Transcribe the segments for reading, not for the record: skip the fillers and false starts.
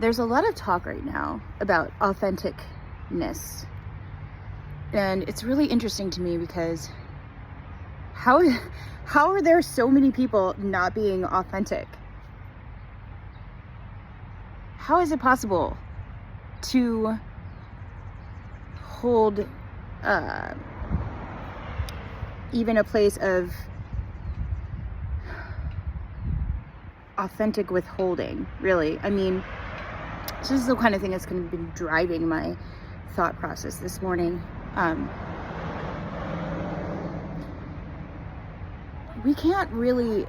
There's a lot of talk right now about authenticness. And it's really interesting to me because how are there so many people not being authentic? How is it possible to hold even a place of authentic withholding, really? I mean, this is the kind of thing that's going to be driving my thought process this morning. We can't really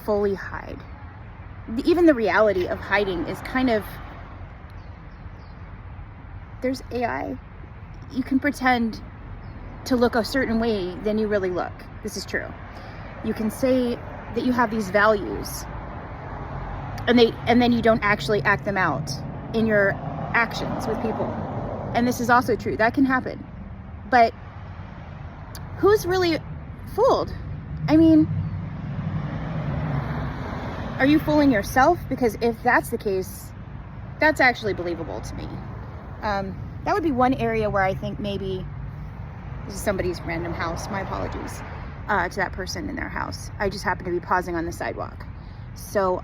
fully hide. Even the reality of hiding is kind of, there's AI. You can pretend to look a certain way than you really look. This is true. You can say that you have these values and then you don't actually act them out in your actions with people. And this is also true. That can happen. But who's really fooled? I mean, are you fooling yourself? Because if that's the case, that's actually believable to me. That would be one area where I think maybe this is somebody's random house. My apologies to that person in their house. I just happen to be pausing on the sidewalk. So,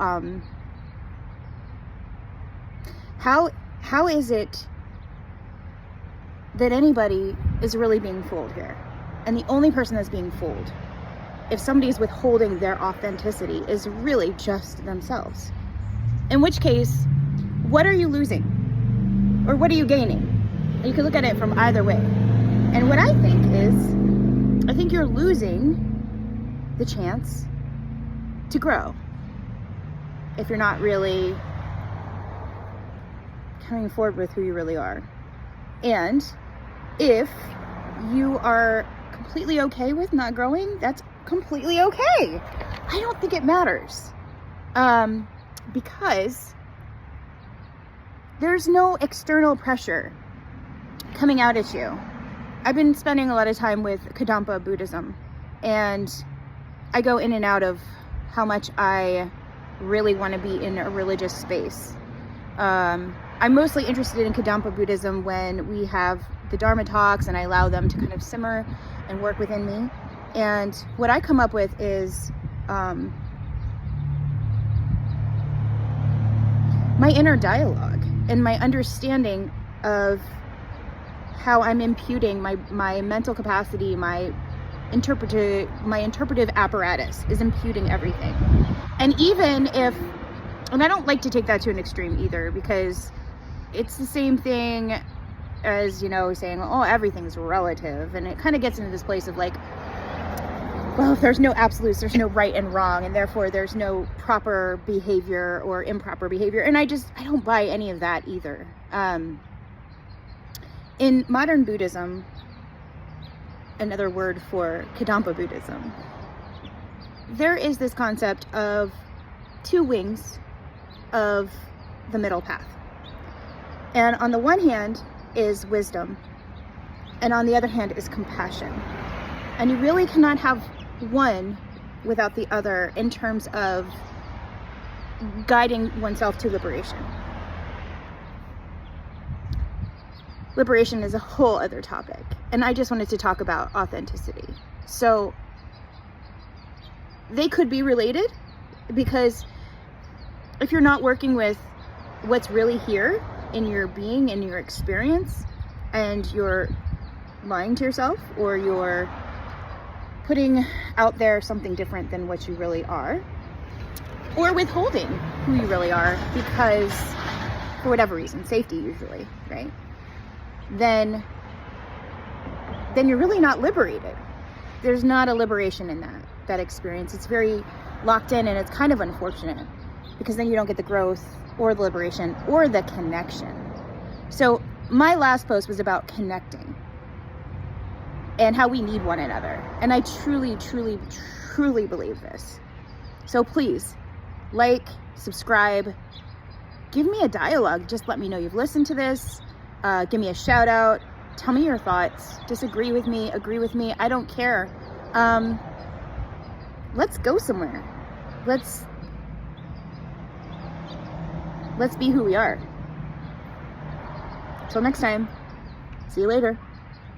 how is it that anybody is really being fooled here? And the only person that's being fooled, if somebody's withholding their authenticity, is really just themselves. In which case, what are you losing? Or what are you gaining? And you can look at it from either way. And what I think is, I think you're losing the chance to grow if you're not really coming forward with who you really are. And if you are completely okay with not growing, that's completely okay. I don't think it matters. Because there's no external pressure coming out at you. I've been spending a lot of time with Kadampa Buddhism, and I go in and out of how much I really want to be in a religious space. I'm mostly interested in Kadampa Buddhism when we have the Dharma talks and I allow them to kind of simmer and work within me. And what I come up with is my inner dialogue and my understanding of how I'm imputing my mental capacity, my interpretive apparatus is imputing everything. And even if, and I don't like to take that to an extreme either, because it's the same thing as, saying, oh, everything's relative. And it kind of gets into this place of like, well, if there's no absolutes, there's no right and wrong, and therefore there's no proper behavior or improper behavior. And I don't buy any of that either. In modern Buddhism, another word for Kadampa Buddhism, there is this concept of two wings of the middle path. And on the one hand is wisdom, and on the other hand is compassion. And you really cannot have one without the other in terms of guiding oneself to liberation. Liberation is a whole other topic, and I just wanted to talk about authenticity. So they could be related, because if you're not working with what's really here in your being, in your experience, and you're lying to yourself, or you're putting out there something different than what you really are, or withholding who you really are because, for whatever reason, safety usually, right? Then you're really not liberated. There's not a liberation in that experience. It's very locked in, and it's kind of unfortunate, because then you don't get the growth or the liberation or the connection. So my last post was about connecting and how we need one another. And I truly, truly, truly believe this. So please, like, subscribe, give me a dialogue. Just let me know you've listened to this. Give me a shout out. Tell me your thoughts. Disagree with me, agree with me. I don't care. Let's go somewhere. Let's be who we are. Till next time, see you later.